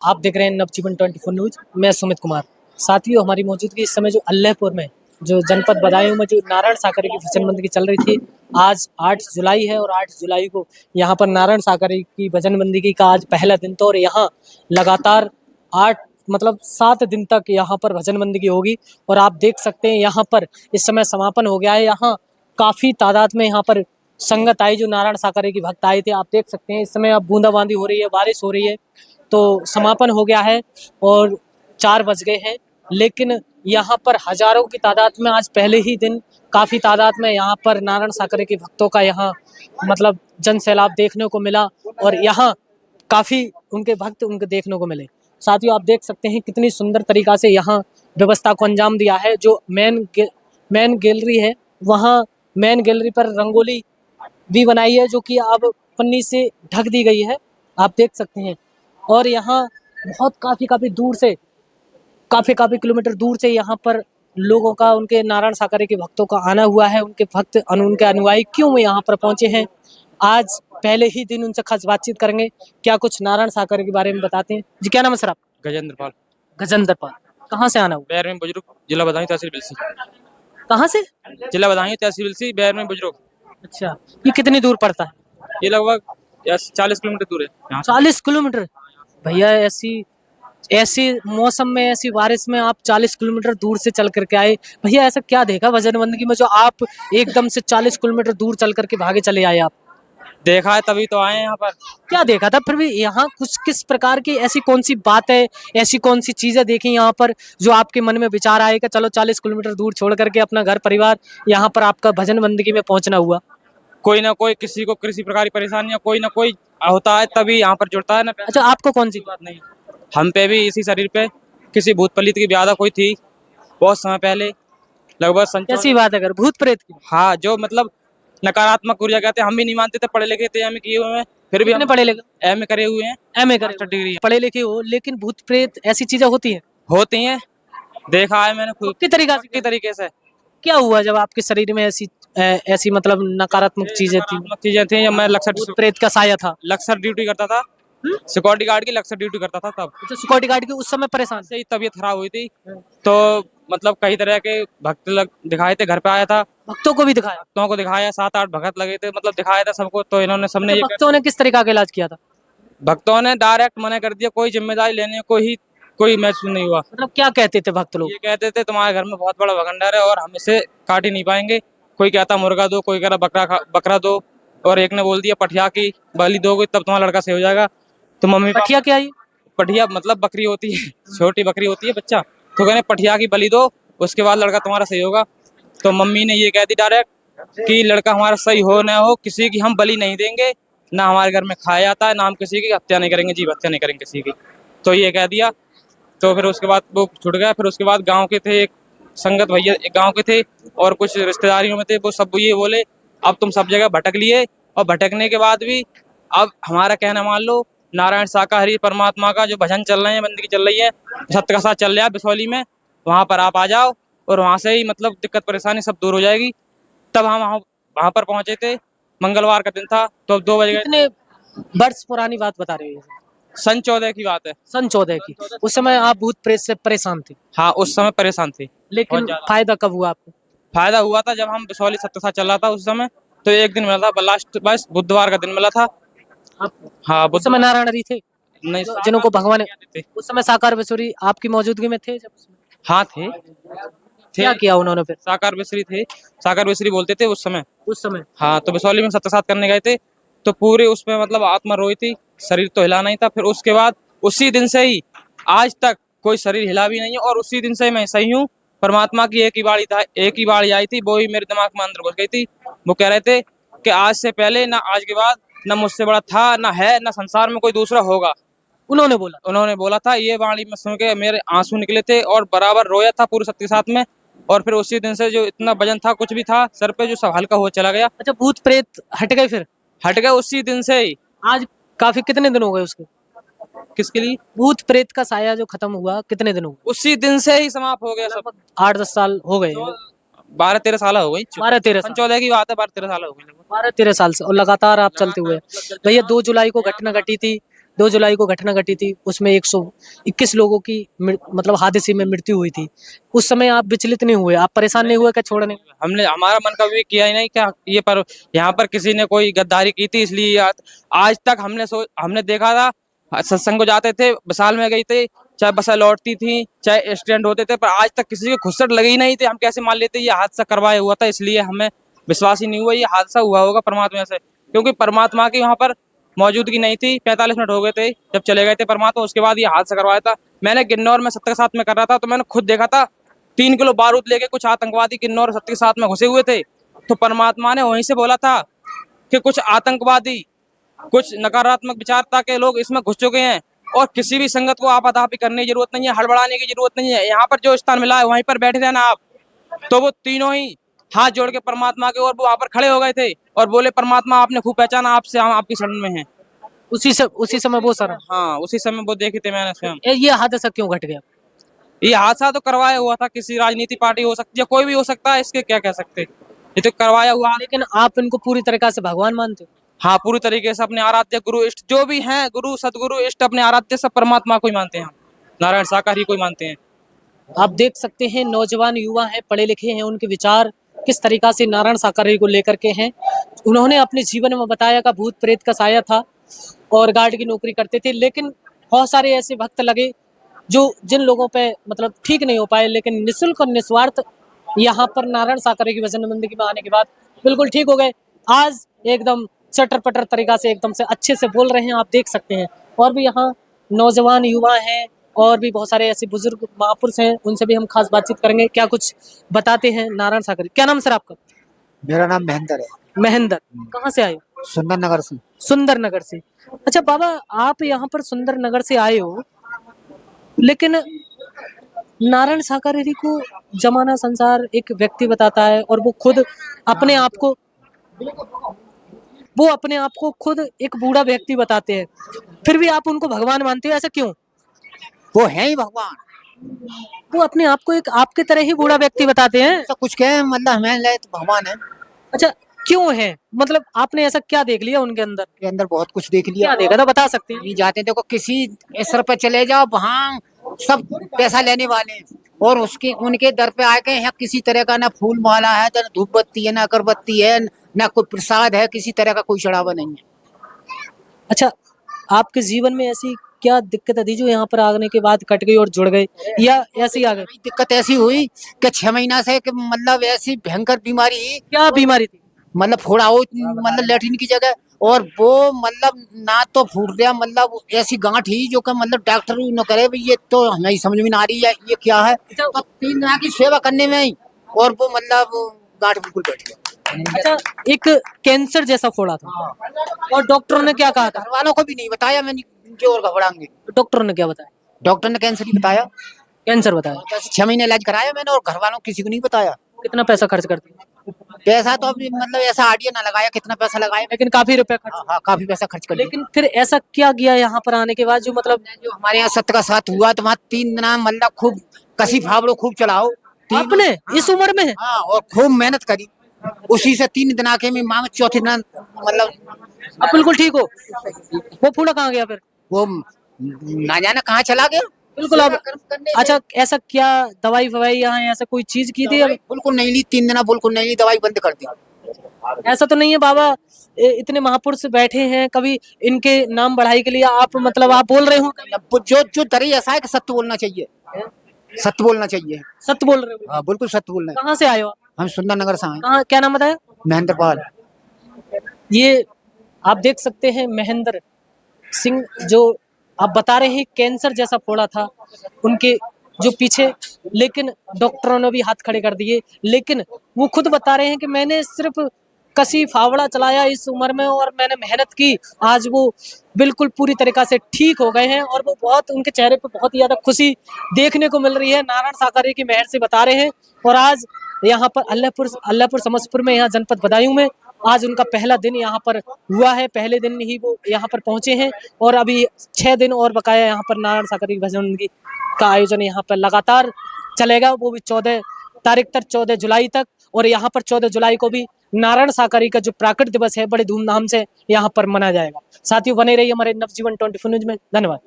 आप देख रहे हैं नवजीवन 24 न्यूज। मैं सुमित कुमार। साथियों, हमारी मौजूदगी इस समय जो अल्लाहपुर में जो जनपद बदायूं में जो नारायण साकरे की भजन बंदगी चल रही थी। आज 8 जुलाई है और 8 जुलाई को यहाँ पर नारायण साकरे की भजन बंदगी का आज पहला दिन था और यहाँ लगातार 7 दिन तक यहाँ पर भजन बंदगी होगी। और आप देख सकते हैं यहाँ पर इस समय समापन हो गया है। यहाँ काफी तादाद में यहाँ पर संगत आई, जो नारायण साकरे की भक्त आए थे। आप देख सकते हैं इस समय अब बूंदाबांदी हो रही है, बारिश हो रही है। तो समापन हो गया है और 4 बज गए हैं, लेकिन यहाँ पर हजारों की तादाद में आज पहले ही दिन काफी तादाद में यहाँ पर नारायण साकरे के भक्तों का यहाँ जन सैलाब देखने को मिला और यहाँ काफी उनके भक्त उनके देखने को मिले। साथियों, आप देख सकते हैं कितनी सुंदर तरीका से यहाँ व्यवस्था को अंजाम दिया है। जो मेन गैलरी है, वहाँ मेन गैलरी पर रंगोली भी बनाई है, जो कि अब पन्नी से ढक दी गई है। आप देख सकते हैं। और यहाँ बहुत काफी दूर से काफी किलोमीटर दूर से यहाँ पर लोगों का, उनके नारायण साकरे के भक्तों का आना हुआ है। उनके भक्त उनके अनुयायी क्यों यहाँ पर पहुंचे हैं, आज पहले ही दिन उनसे खास बातचीत करेंगे। क्या कुछ नारायण साकरे के बारे में बताते हैं जी। क्या नाम है सर आप? गजेंद्र पाल। गजेंद्र पाल। कहाँ से आना हुआ? बैर में बुजुर्ग, जिला बदायूं, तहसील बिलसी। कहाँ से? जिला बदायूं, तहसील बिलसी, बैर में बुजुर्ग। अच्छा, ये कितनी दूर पड़ता है? ये लगभग 40 किलोमीटर दूर है यहाँ से। 40 किलोमीटर? भैया, ऐसी मौसम में, ऐसी बारिश में आप 40 किलोमीटर दूर से चल करके आए। भैया, ऐसा क्या देखा भजन बंदगी में जो आप एकदम से 40 किलोमीटर दूर चल करके भागे चले आए? आप देखा है तभी तो आए हैं यहाँ पर। क्या देखा था फिर भी यहाँ? कुछ किस प्रकार की ऐसी कौन सी बात है, ऐसी कौन सी चीजें देखी यहाँ पर जो आपके मन में विचार आए कि चलो 40 किलोमीटर दूर छोड़ करके अपना घर परिवार यहाँ पर आपका भजन बंदगी में पहुंचना हुआ? कोई ना कोई, किसी को किसी प्रकार की परेशानी, कोई ना कोई होता है तभी यहाँ पर जुड़ता है ना। अच्छा, आपको कौन सी बात? नहीं, हम पे भी इसी शरीर पे किसी भूत पलित की व्याधा कोई थी बहुत समय पहले, लगभग कैसी बात है? अगर भूत प्रेत की? हाँ, जो नकारात्मक ऊर्जा कहते हैं। हम भी नहीं मानते थे, पढ़े लिखे थे, एमए किए हुए हैं, फिर भी हम पढ़े लिखे? एमए करे हुए हैं। एमए करे? मास्टर डिग्री पढ़े लिखे हो, लेकिन भूत प्रेत ऐसी चीजें होती है? होती हैं, देखा है मैंने खुद किस तरीके से। क्या हुआ जब आपके शरीर में ऐसी नकारात्मक चीजें थी? चीजें थी। जब मैं भूत प्रेत का साया था? लक्सर ड्यूटी करता था, सिक्योरिटी गार्ड की लक्सर ड्यूटी करता था तब। अच्छा, सिक्योरिटी गार्ड की उस समय परेशान से ही तबीयत खराब हुई थी, तो कई तरह के भक्त दिखाए थे। घर पे आया था, भक्तों को भी दिखाया? भक्तों को दिखाया, 7-8 भगत लगे थे, दिखाया था सबको। तो इन्होंने सबने ये भक्तों ने किस तरीका का इलाज किया था? भक्तों ने डायरेक्ट मना कर दिया, कोई जिम्मेदारी लेने को ही कोई महसूस नहीं हुआ। क्या कहते थे भक्त लोग? ये कहते थे तुम्हारे घर में बहुत बड़ा भगंडर है और हम इसे काट ही नहीं पाएंगे। कोई कहता मुर्गा दो, कोई कह रहा बकरा दो, और एक ने बोल दिया पठिया की बलि दोगे तब तुम्हारा लड़का सही हो जाएगा। तो मम्मी, पठिया क्या है? पठिया बकरी होती है, छोटी बकरी होती है बच्चा। तो कहने पठिया की बलि दो, उसके बाद लड़का तुम्हारा सही होगा। तो मम्मी ने ये कह दी डायरेक्ट कि लड़का हमारा सही हो न हो, किसी की हम बलि नहीं देंगे, ना हमारे घर में खाया जाता है, ना हम किसी की हत्या नहीं करेंगे, जीव हत्या नहीं करेंगे किसी की। तो ये कह दिया। तो फिर उसके बाद वो छुट गया। फिर उसके बाद गांव के थे, एक संगत भैया एक गांव के थे और कुछ रिश्तेदारियों में थे, वो सब ये बोले अब तुम सब जगह भटक लिए, और भटकने के बाद भी अब हमारा कहना मान लो, नारायण शाकाहारी परमात्मा का जो भजन चल रहे हैं, बंदगी चल रही है, सत्य का साथ चल रहा है बिसौली में, वहाँ पर आप आ जाओ और वहाँ से ही दिक्कत परेशानी सब दूर हो जाएगी। तब हम वहाँ पर पहुंचे थे, मंगलवार का दिन था। तो अब 2 बजे। कितने वर्ष पुरानी बात बता रहे हो? सन 14 की बात है। सन 14 की? उस समय आप भूत प्रेत से परेशान थे? हाँ, उस समय परेशान थे। लेकिन फायदा कब हुआ आपको? फायदा हुआ था जब हम बिसौली सत्य साथ चल रहा था उस समय। तो एक दिन मिला था, लास्ट बस बुधवार का दिन मिला था। हाँ, उस समय नारायण हरि थे? नहीं, जिनको भगवान उस समय साकार बिसुरी आपकी मौजूदगी में थे? हाँ थे। क्या किया उन्होंने फिर? साकार बिसरी थे, साकार बिसरी बोलते थे उस समय। हाँ, तो बिसौली में सत्य साथ करने गए थे, तो पूरे उसमें आत्मा रोई थी, शरीर तो हिला नहीं था। फिर उसके बाद उसी दिन से ही आज तक कोई शरीर हिला भी नहीं है, और उसी दिन से मैं सही हूँ। परमात्मा की एक ही बाड़ी आई थी, वो ही मेरे दिमाग में अंदर घुस गई थी। वो कह रहे थे कि आज से पहले ना आज के बाद ना मुझसे बड़ा था, ना है, ना संसार में कोई दूसरा होगा। उन्होंने बोला था। ये वाणी में सुन के मेरे आंसू निकले थे और बराबर रोया था पूरे सत्य साथ में। और फिर उसी दिन से जो इतना वजन था, कुछ भी था सर पे, जो सब हल्का हुआ चला गया। अच्छा, भूत प्रेत हट गए? फिर हट गए उसी दिन से ही। आज काफी कितने दिन हो गए उसके? किसके लिए? भूत प्रेत का साया जो खत्म हुआ, कितने दिन हो गए? उसी दिन से ही समाप्त हो गया सब। 8-10 साल हो गए? 12-13 साल हो गई। 12-13 साल? 14 की बात है, 12-13 साल हो गई। 12-13 साल से और लगातार आप चलते हुए। भैया, 2 जुलाई को घटना घटी थी। 2 जुलाई को घटना घटी थी, उसमें 121 लोगों की मतलब हादसे में मृत्यु हुई थी। उस समय आप विचलित नहीं हुए, आप परेशान नहीं हुए क्या छोड़ने? हमने हमारा मन कभी किया ही नहीं क्या ये पर यहाँ पर किसी ने कोई गद्दारी की थी, इसलिए आज तक हमने देखा था सत्संग को जाते थे, विशाल में गई थे, चाहे बसें लौटती थी, चाहे एक्सीडेंट होते थे, पर आज तक किसी के घुसट लगे ही नहीं थे। हम कैसे मान लेते ये हादसा करवाया हुआ था, इसलिए हमें विश्वास ही नहीं हुआ ये हादसा हुआ होगा परमात्मा से, क्योंकि परमात्मा की वहाँ पर मौजूदगी नहीं थी। 45 मिनट हो गए थे जब चले गए थे परमात्मा, उसके बाद ये हादसा करवाया था। मैंने किन्नौर में 70 के साथ में कर रहा था, तो मैंने खुद देखा था 3 किलो बारूद लेके कुछ आतंकवादी किन्नौर और 70 के साथ में घुसे हुए थे। तो परमात्मा ने वहीं से बोला था कि कुछ आतंकवादी, कुछ नकारात्मक विचारता के लोग इसमें घुस चुके हैं, और किसी भी संगत को आपाधापी करने की जरूरत नहीं है, हड़बड़ाने की जरूरत नहीं है। यहाँ पर जो स्थान मिला है वहीं पर बैठे रहना आप। तो वो तीनों ही हाथ जोड़ के परमात्मा के और वो वहां पर खड़े हो गए थे और बोले परमात्मा आपने खूब पहचाना, आपसे हम आपकी शरण में हैं। उसी समय वो सर, हाँ उसी समय वो देखे थे मैंने स्वयं। ये हादसा क्यों घट गया? ये हादसा तो करवाया हुआ था, किसी राजनीति पार्टी हो सकती है, कोई भी हो सकता है, इसके क्या कह सकते, ये तो करवाया हुआ। लेकिन आप इनको पूरी तरीका से भगवान मानते हो? हाँ पूरी तरीके से अपने आराध्य गुरु इष्ट जो भी हैं, गुरु सदगुरु इष्ट अपने आराध्य सब परमात्मा को ही मानते हैं, हम नारायण साकार ही को ही मानते हैं। आप देख सकते हैं नौजवान युवा हैं, पढ़े लिखे हैं, उनके विचार किस तरीका से नारायण साकारी को लेकर के हैं। उन्होंने अपने जीवन में बताया कि भूत प्रेत का साया था और गार्ड की नौकरी करते थे, लेकिन बहुत सारे ऐसे भक्त लगे जो जिन लोगों पे मतलब ठीक नहीं हो पाए, लेकिन निःशुल्क और निस्वार्थ यहाँ पर नारायण साकारी की भजन मंदिर में आने के बाद बिल्कुल ठीक हो गए। आज एकदम चटर पटर तरीका से एकदम से अच्छे से बोल रहे हैं, आप देख सकते हैं। और भी यहाँ नौजवान युवा हैं और भी बहुत सारे ऐसे बुजुर्ग महापुरुष हैं, उनसे भी हम खास बातचीत करेंगे, क्या कुछ बताते हैं नारायण सागर। क्या नाम सर आपका? मेरा नाम महेंद्र है। महेंद्र, कहाँ से आए हो? सुंदर नगर से। सुंदर नगर से। अच्छा बाबा, आप यहाँ पर सुंदर नगर से आए हो, लेकिन नारायण साकारी को जमाना संसार एक व्यक्ति बताता है और वो खुद अपने आप को खुद एक बूढ़ा व्यक्ति बताते हैं, फिर भी आप उनको भगवान मानते हो, ऐसा क्यों? वो है ही भगवान। वो अपने आप को एक आपके तरह ही बूढ़ा व्यक्ति बताते हैं। ऐसा कुछ कहे मतलब हमें लगे तो भगवान है। अच्छा क्यों है, मतलब आपने ऐसा क्या देख लिया उनके अंदर? के अंदर बहुत कुछ देख लिया। क्या देखा था, बता सकते हैं? नहीं जाते देखो किसी सर पे चले जाओ, वहाँ सब पैसा लेने वाले हैं और उसके उनके दर पे आके यहाँ किसी तरह का ना फूल माला है, ना धूप बत्ती है, ना अगरबत्ती है, ना कोई प्रसाद है, किसी तरह का कोई चढ़ावा नहीं है। अच्छा, आपके जीवन में ऐसी क्या दिक्कत थी जो यहाँ पर आने के बाद कट गई और जुड़ गई, या ऐसे ही आ गए? दिक्कत ऐसी हुई कि 6 महीना से कि मतलब ऐसी भयंकर बीमारी। क्या बीमारी थी? मतलब फोड़ा हो मतलब लेटरिन की जगह, और वो मतलब ना तो फूट गया, मतलब ऐसी गांठ ही जो कि मतलब डॉक्टर न करे भाई, ये तो हमें समझ में ना आ रही है ये क्या है। तो 3 दिन की सेवा करने में ही और वो मतलब गांठ बिल्कुल बैठ गया। अच्छा, एक कैंसर जैसा फोड़ा था और डॉक्टरों ने क्या कहा था? घर वालों को भी नहीं बताया, मैंने जो और घबराएंगे। डॉक्टरों ने क्या बताया? डॉक्टर ने कैंसर ही बताया। कैंसर बताया। 6 महीने इलाज कराया मैंने और घर वालों को किसी को नहीं बताया। कितना पैसा खर्च करती है? पैसा तो अभी मतलब ऐसा आइडिया ना लगाया कितना पैसा लगाया, लेकिन काफी रुपए खर्च। हाँ काफी पैसा खर्च कर लिया। लेकिन फिर ऐसा क्या किया यहाँ पर आने के बाद जो मतलब जो हमारे यहाँ सत्य का साथ हुआ तो वहाँ 3 दिन मतलब खूब कसी फावड़ो खूब चलाओ। आपने इस उम्र में? हाँ, और खूब मेहनत करी, उसी से 3 दिन आके में मांग, चौथे दिन मतलब अब बिल्कुल ठीक हो। वो फूला कहाँ गया फिर? वो ना जाने कहाँ चला गया। बिल्कुल। अब अच्छा, ऐसा क्या दवाई फवाई यहाँ ऐसा कोई चीज की थी? अब बिल्कुल नहीं ली, 3 दिन बिल्कुल नहीं ली, दवाई बंद कर दी। ऐसा तो नहीं है बाबा, इतने महापुरुष बैठे हैं, कभी इनके नाम बढ़ाई के लिए आप मतलब आप बोल रहे हो? जो जो दरी ऐसा है कि सत्य बोलना चाहिए, सत्य बोलना चाहिए। सत्य बोल रहे हो? हाँ बिल्कुल सत्य बोलना है। कहाँ से आए हो? हम सुंदर नगर से आए। कहाँ, क्या नाम बताया? महेंद्र पाल। ये आप देख सकते हैं महेंद्र सिंह, जो आप बता रहे हैं कैंसर जैसा फोड़ा था उनके जो पीछे, लेकिन डॉक्टरों ने भी हाथ खड़े कर दिए। लेकिन वो खुद बता रहे हैं कि मैंने सिर्फ कसी फावड़ा चलाया इस उम्र में और मैंने मेहनत की, आज वो बिल्कुल पूरी तरीका से ठीक हो गए हैं और वो बहुत, उनके चेहरे पे बहुत ही ज्यादा खुशी देखने को मिल रही है, नारायण साकारी की मेहर से बता रहे हैं। और आज यहाँ पर अल्लाहपुर समस्तपुर में, यहाँ जनपद बदायूं में आज उनका पहला दिन यहाँ पर हुआ है, पहले दिन ही वो यहाँ पर पहुंचे हैं और अभी 6 दिन और बकाया यहाँ पर नारायण साकारी की भजन का आयोजन यहाँ पर लगातार चलेगा, वो भी 14 तारीख तक 14 जुलाई तक। और यहाँ पर 14 जुलाई को भी नारायण साकरी का जो प्राकट दिवस है बड़े धूमधाम से यहाँ पर मनाया जाएगा। साथियों बने रहिए हमारे नवजीवन 24 न्यूज में। धन्यवाद।